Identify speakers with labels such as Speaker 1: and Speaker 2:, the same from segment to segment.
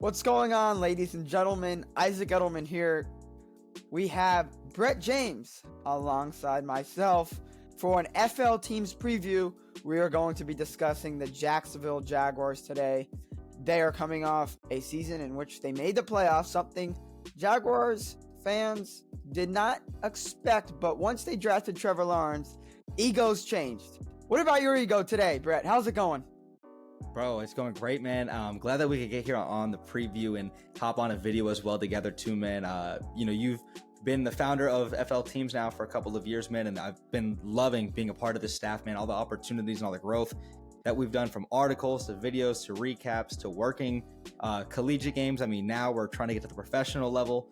Speaker 1: What's going on, ladies and gentlemen? Isaac Edelman here. We have Brett James alongside myself for an FL Teams preview. We are going to be discussing the Jacksonville Jaguars today. They are coming off a season in which they made the playoffs, something Jaguars fans did not expect, but once they drafted Trevor Lawrence, egos changed. What about your ego today, Brett? How's it going?
Speaker 2: Bro, it's going great, man. I'm glad that we could get here on the preview and hop on a video as well together too, man. You've been the founder of FL Teams now for a couple of years, man, and I've been loving being a part of this staff, man. All the opportunities and all the growth that we've done, from articles to videos to recaps to working collegiate games. I mean, now we're trying to get to the professional level.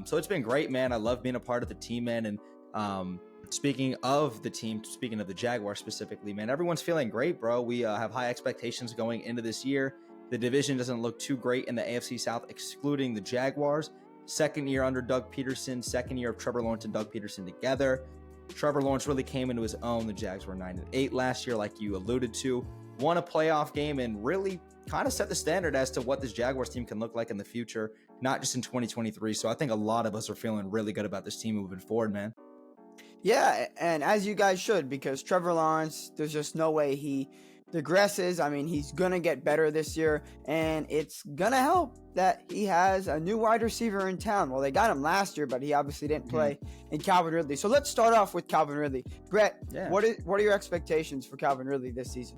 Speaker 2: So it's been great, man. I love being a part of the team, man. And speaking of the team, speaking of the Jaguars specifically, man, everyone's feeling great, bro. We have high expectations going into this year. The division doesn't look too great in the AFC South, excluding the Jaguars. Second year under Doug Peterson, second year of Trevor Lawrence and Doug Peterson together. Trevor Lawrence really came into his own. The Jags were 9-8 last year, like you alluded to. Won a playoff game and really kind of set the standard as to what this Jaguars team can look like in the future, not just in 2023. So I think a lot of us are feeling really good about this team moving forward, man.
Speaker 1: Yeah, and as you guys should, because Trevor Lawrence, there's just no way he digresses. I mean, he's going to get better this year, and it's going to help that he has a new wide receiver in town. Well, they got him last year, but he obviously didn't play in Calvin Ridley. So let's start off with Calvin Ridley. Brett, what are your expectations for Calvin Ridley this season?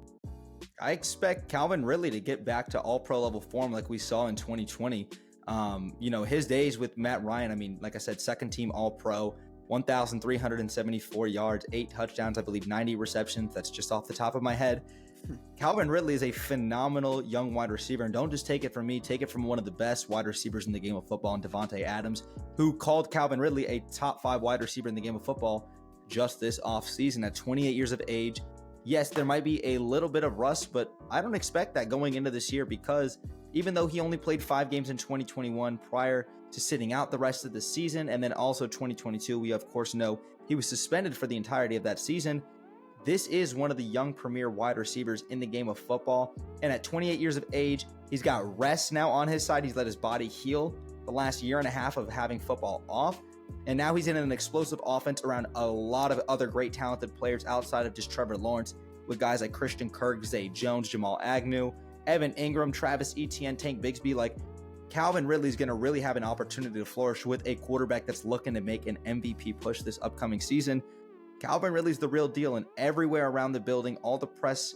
Speaker 2: I expect Calvin Ridley to get back to all-pro level form like we saw in 2020. His days with Matt Ryan, I mean, like I said, second team all-pro, 1,374 yards, 8 touchdowns, I believe 90 receptions. That's just off the top of my head. Calvin Ridley is a phenomenal young wide receiver, and don't just take it from me, take it from one of the best wide receivers in the game of football, and Devontae Adams, who called Calvin Ridley a top 5 wide receiver in the game of football just this offseason at 28 years of age. Yes, there might be a little bit of rust, but I don't expect that going into this year, because even though he only played 5 games in 2021 prior to sitting out the rest of the season, and then also 2022, we of course know he was suspended for the entirety of that season. This is one of the young premier wide receivers in the game of football, and at 28 years of age, he's got rest now on his side. He's let his body heal the last year and a half of having football off, and now he's in an explosive offense around a lot of other great talented players outside of just Trevor Lawrence, with guys like Christian Kirk, Zay Jones, Jamal Agnew, Evan Ingram, Travis Etienne, Tank Bigsby. Like, Calvin Ridley's going to really have an opportunity to flourish with a quarterback that's looking to make an MVP push this upcoming season. Calvin Ridley's the real deal, and everywhere around the building, all the press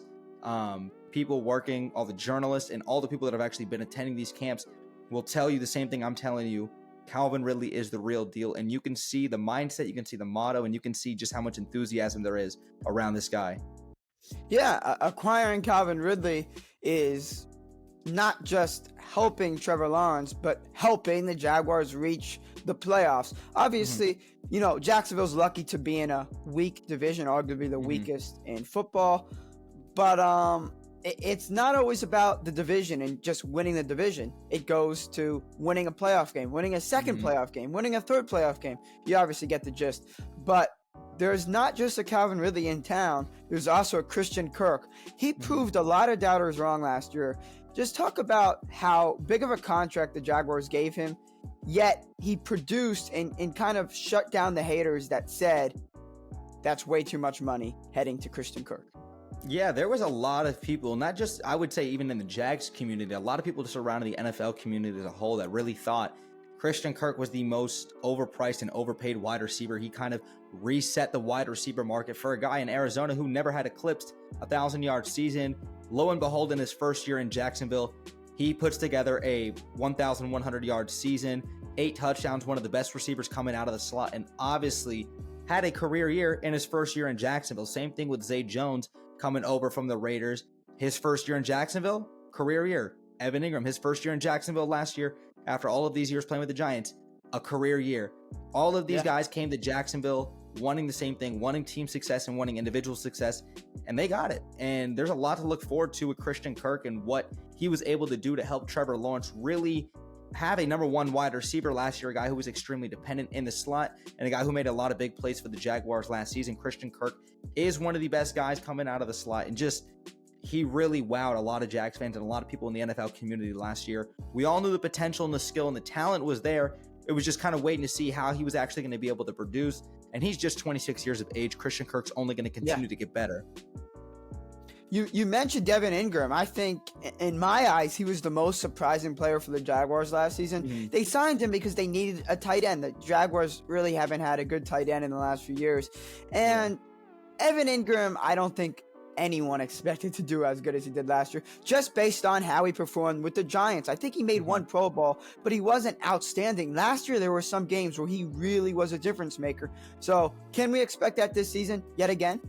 Speaker 2: people working, all the journalists, and all the people that have actually been attending these camps will tell you the same thing I'm telling you. Calvin Ridley is the real deal, and you can see the mindset, you can see the motto, and you can see just how much enthusiasm there is around this guy.
Speaker 1: Yeah, acquiring Calvin Ridley is not just helping Trevor Lawrence, but helping the Jaguars reach the playoffs. Obviously, Jacksonville's lucky to be in a weak division, arguably the weakest in football. But it's not always about the division and just winning the division. It goes to winning a playoff game, winning a second playoff game, winning a third playoff game. You obviously get the gist. But there's not just a Calvin Ridley in town. There's also a Christian Kirk. He proved a lot of doubters wrong last year. Just talk about how big of a contract the Jaguars gave him, yet he produced and kind of shut down the haters that said that's way too much money heading to Christian Kirk.
Speaker 2: Yeah, there was a lot of people, not just, I would say even in the Jags community, a lot of people just around the NFL community as a whole that really thought Christian Kirk was the most overpriced and overpaid wide receiver. He kind of reset the wide receiver market for a guy in Arizona who never had eclipsed 1,000-yard season. Lo and behold, in his first year in Jacksonville, he puts together a 1,100-yard season, 8 touchdowns, one of the best receivers coming out of the slot, and obviously had a career year in his first year in Jacksonville. Same thing with Zay Jones coming over from the Raiders. His first year in Jacksonville, career year. Evan Ingram, his first year in Jacksonville last year, after all of these years playing with the Giants, a career year. All of these guys came to Jacksonville wanting the same thing, wanting team success and wanting individual success, and they got it. And there's a lot to look forward to with Christian Kirk and what he was able to do to help Trevor Lawrence really have a number 1 wide receiver last year, a guy who was extremely dependent in the slot and a guy who made a lot of big plays for the Jaguars last season. Christian Kirk is one of the best guys coming out of the slot, and just he really wowed a lot of Jags fans and a lot of people in the NFL community last year. We all knew the potential and the skill and the talent was there. It was just kind of waiting to see how he was actually going to be able to produce. And he's just 26 years of age. Christian Kirk's only going to continue to get better.
Speaker 1: You mentioned Devin Ingram. I think, in my eyes, he was the most surprising player for the Jaguars last season. Mm-hmm. They signed him because they needed a tight end. The Jaguars really haven't had a good tight end in the last few years. And Evan Ingram, I don't think anyone expected to do as good as he did last year, just based on how he performed with the Giants. I think he made one Pro Bowl, but he wasn't outstanding. Last year, there were some games where he really was a difference maker. So can we expect that this season yet again?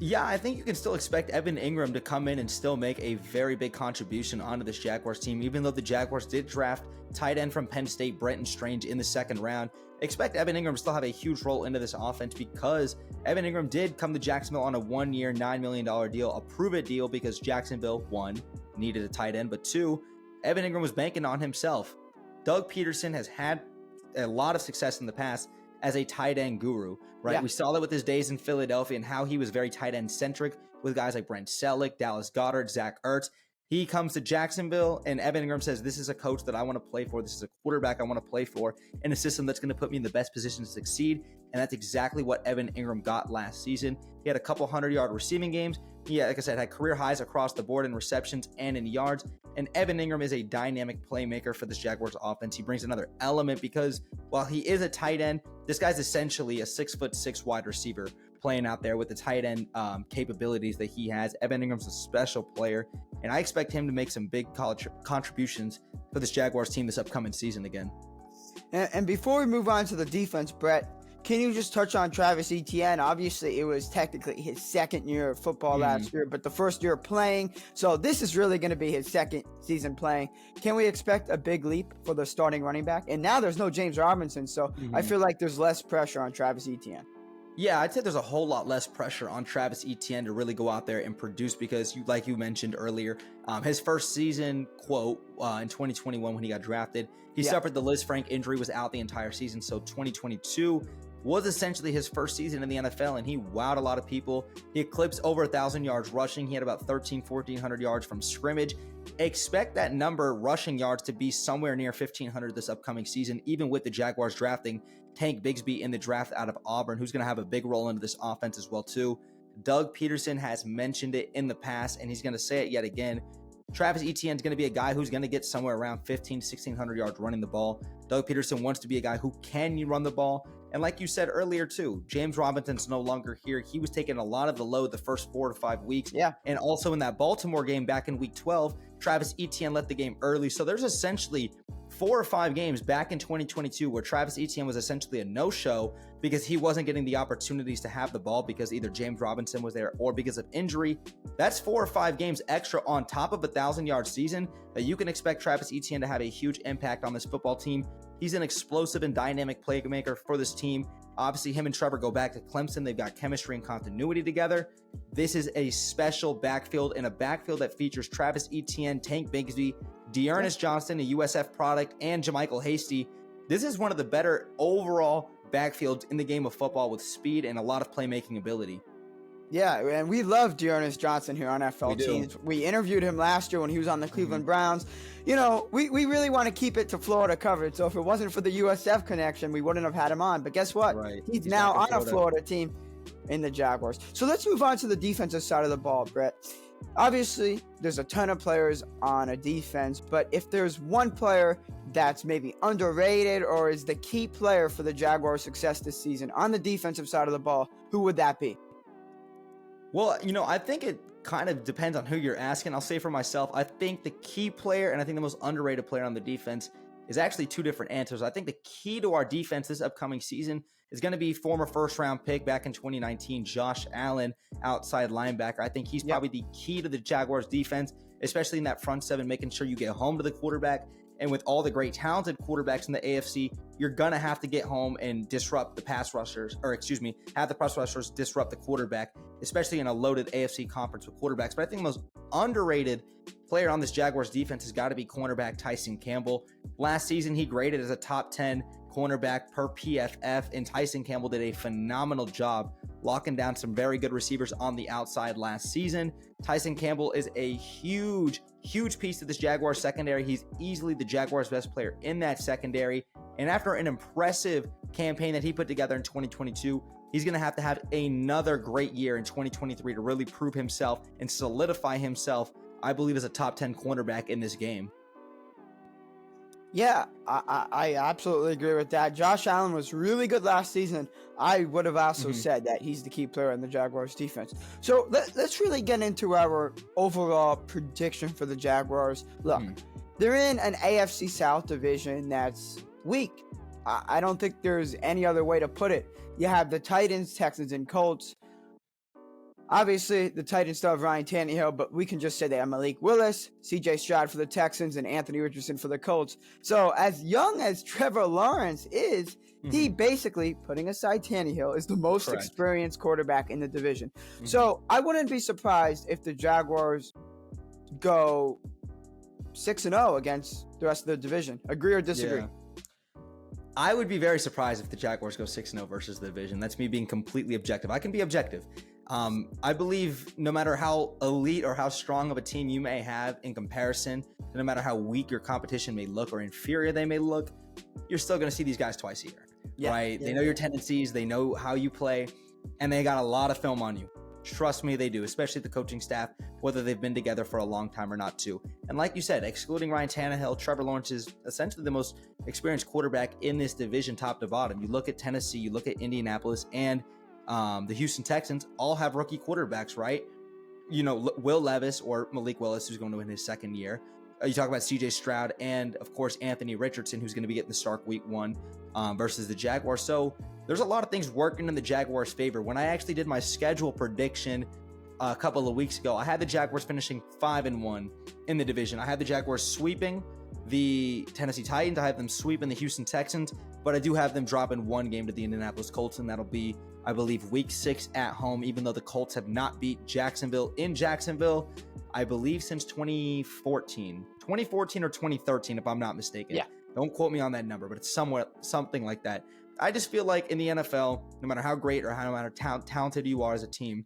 Speaker 2: Yeah, I think you can still expect Evan Ingram to come in and still make a very big contribution onto this Jaguars team, even though the Jaguars did draft tight end from Penn State, Brenton Strange, in the second round. Expect Evan Ingram to still have a huge role into this offense because Evan Ingram did come to Jacksonville on a 1-year, $9 million deal, a prove-it deal because Jacksonville, one, needed a tight end, but two, Evan Ingram was banking on himself. Doug Peterson has had a lot of success in the past as a tight end guru, right? Yeah. We saw that with his days in Philadelphia and how he was very tight end centric with guys like Brent Selleck, Dallas Goedert, Zach Ertz. He comes to Jacksonville and Evan Ingram says, this is a coach that I want to play for. This is a quarterback I want to play for in a system that's going to put me in the best position to succeed. And that's exactly what Evan Ingram got last season. He had a couple 100-yard receiving games. He, like I said, had career highs across the board in receptions and in yards. And Evan Ingram is a dynamic playmaker for this Jaguars offense. He brings another element because while he is a tight end, this guy's essentially a 6'6" wide receiver playing out there with the tight end capabilities that he has. Evan Ingram's a special player, and I expect him to make some big college contributions for this Jaguars team this upcoming season again.
Speaker 1: And before we move on to the defense, Brett, can you just touch on Travis Etienne? Obviously, it was technically his second year of football last year, but the first year playing. So this is really going to be his second season playing. Can we expect a big leap for the starting running back? And now there's no James Robinson, so I feel like there's less pressure on Travis Etienne.
Speaker 2: Yeah, I'd say there's a whole lot less pressure on Travis Etienne to really go out there and produce because, like you mentioned earlier, his first season, quote, in 2021 when he got drafted, he suffered the Liz Frank injury, was out the entire season. So 2022 was essentially his first season in the NFL, and he wowed a lot of people. He eclipsed over 1,000 yards rushing. He had about 1,400 yards from scrimmage. Expect that number, rushing yards, to be somewhere near 1,500 this upcoming season, even with the Jaguars drafting Tank Bigsby in the draft out of Auburn, who's going to have a big role into this offense as well, too. Doug Peterson has mentioned it in the past, and he's going to say it yet again. Travis Etienne is going to be a guy who's going to get somewhere around 1,500 yards running the ball. Doug Peterson wants to be a guy who can run the ball. And like you said earlier, too, James Robinson's no longer here. He was taking a lot of the load the first 4 to 5 weeks.
Speaker 1: Yeah.
Speaker 2: And also in that Baltimore game back in week 12, Travis Etienne left the game early. So there's essentially 4 or 5 games back in 2022 where Travis Etienne was essentially a no-show because he wasn't getting the opportunities to have the ball because either James Robinson was there or because of injury. That's 4 or 5 games extra on top of a 1,000-yard season that you can expect Travis Etienne to have a huge impact on this football team. He's an explosive and dynamic playmaker for this team. Obviously, him and Trevor go back to Clemson. They've got chemistry and continuity together. This is a special backfield and a backfield that features Travis Etienne, Tank Bigsby, Dearness Johnson, a USF product, and JaMychal Hasty. This is one of the better overall backfields in the game of football with speed and a lot of playmaking ability.
Speaker 1: Yeah, and we love Dearness Johnson here on FL Teams. We interviewed him last year when he was on the Cleveland Browns. You know, we really want to keep it to Florida coverage. So if it wasn't for the USF connection, we wouldn't have had him on. But guess what?
Speaker 2: Right.
Speaker 1: He's now on a Florida team in the Jaguars. So let's move on to the defensive side of the ball, Brett. Obviously, there's a ton of players on a defense, but if there's one player that's maybe underrated or is the key player for the Jaguars' success this season on the defensive side of the ball, who would that be?
Speaker 2: Well, you know, I think it kind of depends on who you're asking. I'll say for myself, I think the key player and I think the most underrated player on the defense is actually 2 different answers. I think the key to our defense this upcoming season is going to be former first-round pick back in 2019, Josh Allen, outside linebacker. I think he's probably the key to the Jaguars defense, especially in that front seven, making sure you get home to the quarterback. And with all the great talented quarterbacks in the AFC, you're going to have to get home and disrupt the pass rushers, have the pass rushers disrupt the quarterback, especially in a loaded AFC conference with quarterbacks. But I think the most underrated player on this Jaguars defense has got to be cornerback Tyson Campbell. Last season, he graded as a top 10 cornerback per PFF, and Tyson Campbell did a phenomenal job locking down some very good receivers on the outside last season. Tyson Campbell is a huge piece of this Jaguars secondary. He's easily the Jaguars' best player in that secondary. And after an impressive campaign that he put together in 2022, he's going to have another great year in 2023 to really prove himself and solidify himself, I believe, as a top 10 cornerback in this game.
Speaker 1: Yeah, I absolutely agree with that. Josh Allen was really good last season. I would have also said that he's the key player in the Jaguars defense. So let's really get into our overall prediction for the Jaguars. Look, they're in an AFC South division that's weak. I don't think there's any other way to put it. You have the Titans, Texans, and Colts. Obviously, the Titans still have Ryan Tannehill, but we can just say they have Malik Willis, C.J. Stroud for the Texans, and Anthony Richardson for the Colts. So as young as Trevor Lawrence is, he basically, putting aside Tannehill, is the most experienced quarterback in the division. So I wouldn't be surprised if the Jaguars go 6-0 against the rest of the division. Agree or disagree?
Speaker 2: Yeah. I would be very surprised if the Jaguars go 6-0 versus the division. That's me being completely objective. I can be objective. I believe no matter how elite or how strong of a team you may have in comparison, no matter how weak your competition may look or inferior they may look, you're still going to see these guys twice a year, right? They know your tendencies, they know how you play, and they got a lot of film on you. Trust me, they do, especially the coaching staff, whether they've been together for a long time or not too. And like you said, excluding Ryan Tannehill, Trevor Lawrence is essentially the most experienced quarterback in this division top to bottom. You look at Tennessee, you look at Indianapolis, and the Houston Texans all have rookie quarterbacks, right? You know, Will Levis or Malik Willis, who's going to win his second year. You talk about C.J. Stroud and, of course, Anthony Richardson, who's going to be getting the start week 1 versus the Jaguars. So there's a lot of things working in the Jaguars' favor. When I actually did my schedule prediction a couple of weeks ago, I had the Jaguars finishing 5-1 in the division. I had the Jaguars sweeping the Tennessee Titans. I have them sweeping the Houston Texans, but I do have them dropping one game to the Indianapolis Colts, and that'll be, I believe, week 6 at home, even though the Colts have not beat Jacksonville in Jacksonville, I believe, since 2014 or 2013, if I'm not mistaken.
Speaker 1: Yeah.
Speaker 2: Don't quote me on that number, but it's something like that. I just feel like in the NFL, no matter how great or no matter how talented you are as a team,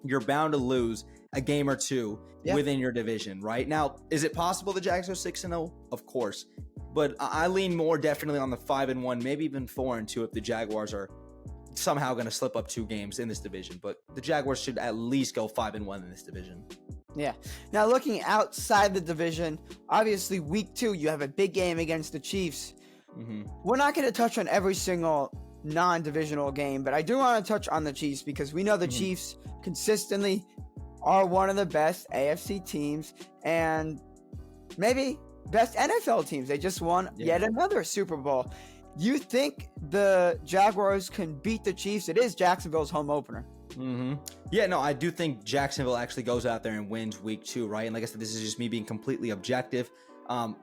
Speaker 2: you're bound to lose a game or two within your division, right? Now, is it possible the Jags are 6-0? Of course. But I lean more definitely on the 5-1, maybe even 4-2 if the Jaguars are somehow going to slip up 2 games in this division. But the Jaguars should at least go 5-1 in this division.
Speaker 1: Yeah. Now, looking outside the division, obviously week 2, you have a big game against the Chiefs. We're not going to touch on every single non-divisional game, but I do want to touch on the Chiefs because we know the Chiefs consistently are one of the best AFC teams and maybe best NFL teams. They just won yet another Super Bowl. You think the Jaguars can beat the Chiefs? It is Jacksonville's home opener.
Speaker 2: Yeah, no, I do think Jacksonville actually goes out there and wins week 2, right? And like I said, this is just me being completely objective.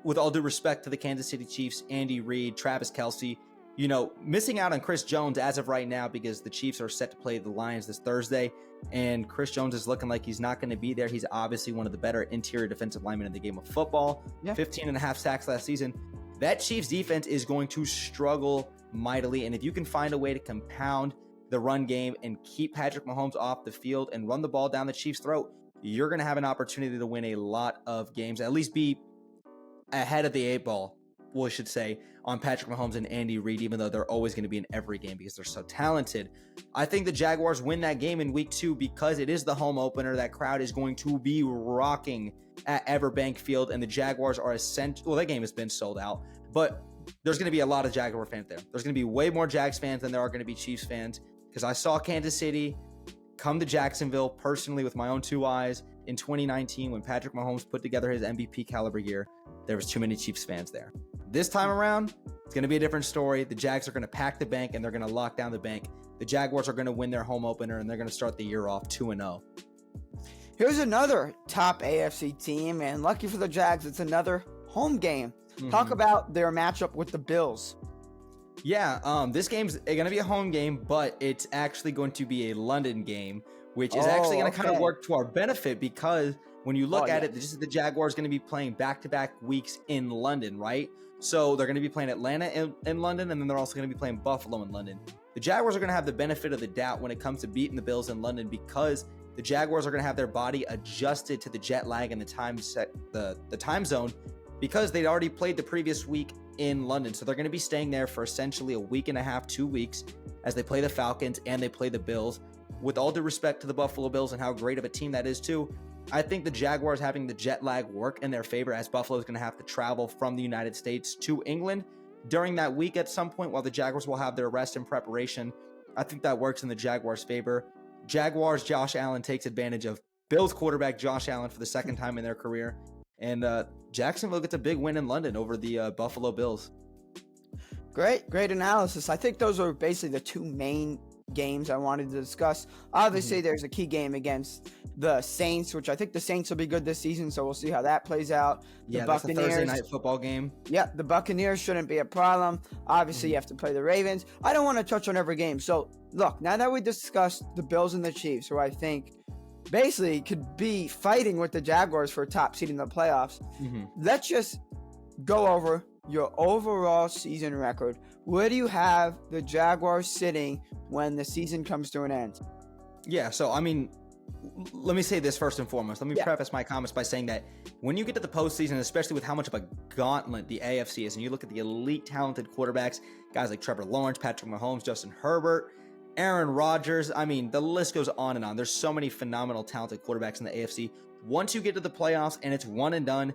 Speaker 2: With all due respect to the Kansas City Chiefs, Andy Reid, Travis Kelce, you know, missing out on Chris Jones as of right now because the Chiefs are set to play the Lions this Thursday, and Chris Jones is looking like he's not going to be there. He's obviously one of the better interior defensive linemen in the game of football. 15.5 sacks last season. That Chiefs defense is going to struggle mightily, and if you can find a way to compound the run game and keep Patrick Mahomes off the field and run the ball down the Chiefs' throat, you're going to have an opportunity to win a lot of games, at least be ahead of the 8 ball, we should say, on Patrick Mahomes and Andy Reid, even though they're always going to be in every game because they're so talented. I think the Jaguars win that game in week 2 because it is the home opener. That crowd is going to be rocking at Everbank Field, and the Jaguars are essential. Well, that game has been sold out, but there's going to be a lot of Jaguar fans there. There's going to be way more Jags fans than there are going to be Chiefs fans because I saw Kansas City come to Jacksonville personally with my own 2 eyes in 2019 when Patrick Mahomes put together his MVP caliber year. There was too many Chiefs fans there. This time around, it's going to be a different story. The Jags are going to pack the bank and they're going to lock down the bank. The Jaguars are going to win their home opener and they're going to start the year off 2-0.
Speaker 1: Here's another top AFC team, and lucky for the Jags, it's another home game. Talk about their matchup with the Bills.
Speaker 2: Yeah, this game's going to be a home game, but it's actually going to be a London game, which is actually going to kind of work to our benefit because When you look at it, this is the Jaguars going to be playing back-to-back weeks in London, right? So they're going to be playing Atlanta in London, and then they're also going to be playing Buffalo in London. The Jaguars are going to have the benefit of the doubt when it comes to beating the Bills in London because the Jaguars are going to have their body adjusted to the jet lag and the time zone because they'd already played the previous week in London. So they're going to be staying there for essentially a week and a half, 2 weeks as they play the Falcons and they play the Bills. With all due respect to the Buffalo Bills and how great of a team that is too, I think the Jaguars having the jet lag work in their favor as Buffalo is going to have to travel from the United States to England during that week at some point while the Jaguars will have their rest and preparation. I think that works in the Jaguars' favor. Jaguars, Josh Allen takes advantage of Bills quarterback Josh Allen for the second time in their career. And Jacksonville gets a big win in London over the Buffalo Bills.
Speaker 1: Great analysis. I think those are basically the two main games I wanted to discuss. Obviously, there's a key game against the Saints, which I think the Saints will be good this season, so we'll see how that plays out.
Speaker 2: That's a Thursday night football game.
Speaker 1: Yeah, the Buccaneers shouldn't be a problem. Obviously, you have to play the Ravens. I don't want to touch on every game. So, look, now that we discussed the Bills and the Chiefs, who I think basically could be fighting with the Jaguars for a top seed in the playoffs, let's just go over your overall season record. Where do you have the Jaguars sitting when the season comes to an end?
Speaker 2: Yeah, so I mean, let me say this first and foremost. Let me preface my comments by saying that when you get to the postseason, especially with how much of a gauntlet the AFC is, and you look at the elite talented quarterbacks, guys like Trevor Lawrence, Patrick Mahomes, Justin Herbert, Aaron Rodgers, I mean, the list goes on and on. There's so many phenomenal talented quarterbacks in the AFC. Once you get to the playoffs and it's one and done,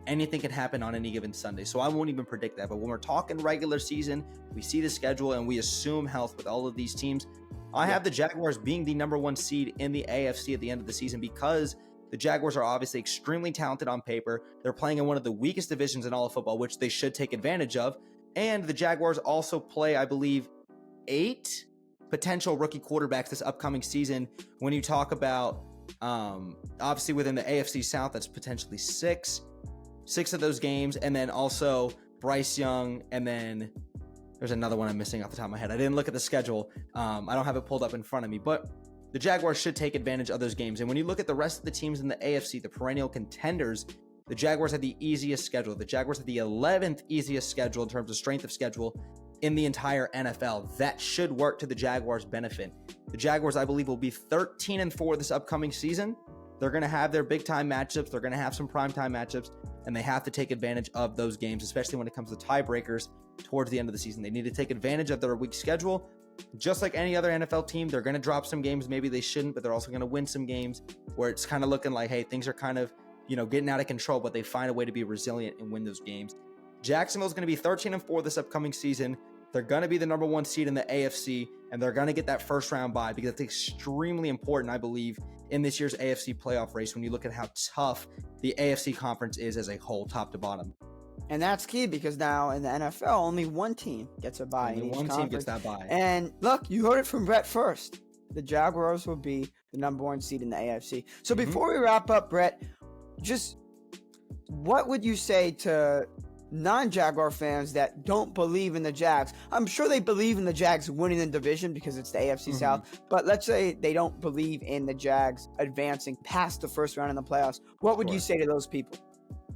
Speaker 2: anything can happen on any given Sunday. So I won't even predict that. But when we're talking regular season, we see the schedule and we assume health with all of these teams. I have the Jaguars being the number one seed in the AFC at the end of the season because the Jaguars are obviously extremely talented on paper. They're playing in one of the weakest divisions in all of football, which they should take advantage of. And the Jaguars also play, I believe, 8 potential rookie quarterbacks this upcoming season. When you talk about, obviously within the AFC South, that's potentially 6 of those games, and then also Bryce Young, and then there's another one I'm missing off the top of my head. I didn't look at the schedule. I don't have it pulled up in front of me, but the Jaguars should take advantage of those games. And when you look at the rest of the teams in the AFC, the perennial contenders, the Jaguars have the easiest schedule. The Jaguars have the 11th easiest schedule in terms of strength of schedule in the entire NFL. That should work to the Jaguars' benefit. The Jaguars, I believe, will be 13-4 this upcoming season. They're going to have their big-time matchups. They're going to have some prime-time matchups, and they have to take advantage of those games, especially when it comes to tiebreakers towards the end of the season. They need to take advantage of their weak schedule. Just like any other NFL team, they're going to drop some games. Maybe they shouldn't, but they're also going to win some games where it's kind of looking like, hey, things are kind of, getting out of control, but they find a way to be resilient and win those games. Jacksonville's going to be 13-4 this upcoming season. They're going to be the number one seed in the AFC, and they're going to get that first round bye because it's extremely important, I believe, in this year's AFC playoff race when you look at how tough the AFC conference is as a whole, top to bottom.
Speaker 1: And that's key because now in the NFL, only one team gets a bye.
Speaker 2: Only one team gets that bye.
Speaker 1: And look, you heard it from Brett first. The Jaguars will be the number one seed in the AFC. So before we wrap up, Brett, just what would you say to non-Jaguar fans that don't believe in the Jags? I'm sure they believe in the Jags winning the division because it's the AFC South, but let's say they don't believe in the Jags advancing past the first round in the playoffs. What would you say to those people?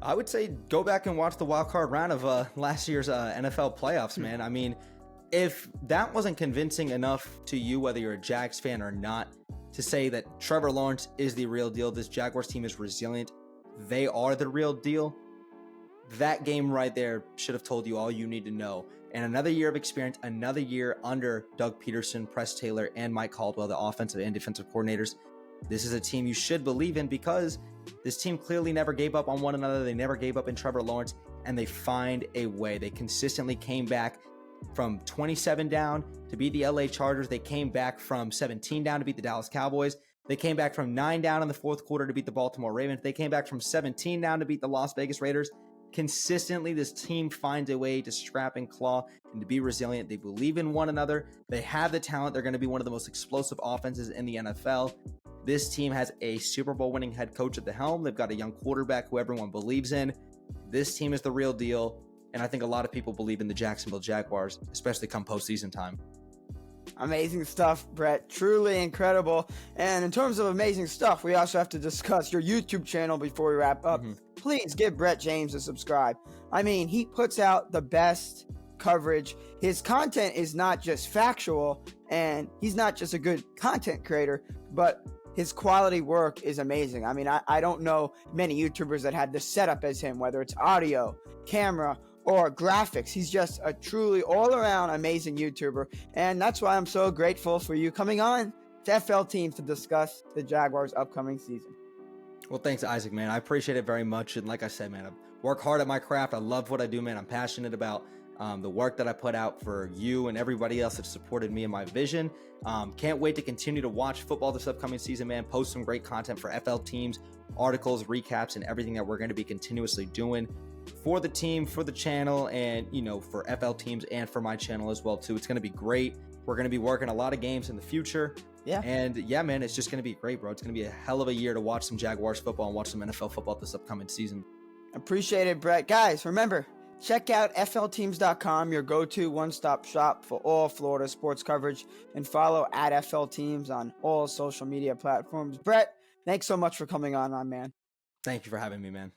Speaker 2: I would say go back and watch the wild card round of last year's NFL playoffs, man. I mean, if that wasn't convincing enough to you, whether you're a Jags fan or not, to say that Trevor Lawrence is the real deal, this Jaguars team is resilient, they are the real deal, that game right there should have told you all you need to know. And another year of experience, another year under Doug Peterson, Press Taylor, and Mike Caldwell, the offensive and defensive coordinators. This is a team you should believe in because this team clearly never gave up on one another. They never gave up in Trevor Lawrence, and they find a way. They consistently came back from 27 down to beat the LA Chargers. They came back from 17 down to beat the Dallas Cowboys. They came back from 9 down in the fourth quarter to beat the Baltimore Ravens. They came back from 17 down to beat the Las Vegas Raiders. Consistently, this team finds a way to scrap and claw and to be resilient. They believe in one another. They have the talent. They're going to be one of the most explosive offenses in the NFL. This team has a Super Bowl winning head coach at the helm. They've got a young quarterback who everyone believes in. This team is the real deal. And I think a lot of people believe in the Jacksonville Jaguars, especially come postseason time.
Speaker 1: Amazing stuff, Brett. Truly incredible. And in terms of amazing stuff, we also have to discuss your YouTube channel before we wrap up. Please give Brett James a subscribe. I mean, he puts out the best coverage. His content is not just factual, and he's not just a good content creator, but his quality work is amazing. I mean, I don't know many YouTubers that had the setup as him, whether it's audio, camera, or graphics. He's just a truly all-around amazing YouTuber, and that's why I'm so grateful for you coming on to FL Teams to discuss the Jaguars' upcoming season.
Speaker 2: Well, thanks, Isaac, man. I appreciate it very much. And like I said, man, I work hard at my craft. I love what I do, man. I'm passionate about the work that I put out for you and everybody else that supported me and my vision. Can't wait to continue to watch football this upcoming season, man. Post some great content for FL Teams, articles, recaps, and everything that we're going to be continuously doing for the team, for the channel, and, you know, for FL Teams and for my channel as well, too. It's going to be great. We're going to be working a lot of games in the future.
Speaker 1: Yeah.
Speaker 2: And yeah, man, it's just going to be great, bro. It's going to be a hell of a year to watch some Jaguars football and watch some NFL football this upcoming season.
Speaker 1: Appreciate it, Brett. Guys, remember, check out FLTeams.com, your go-to one-stop shop for all Florida sports coverage, and follow at FL Teams on all social media platforms. Brett, thanks so much for coming on, my man.
Speaker 2: Thank you for having me, man.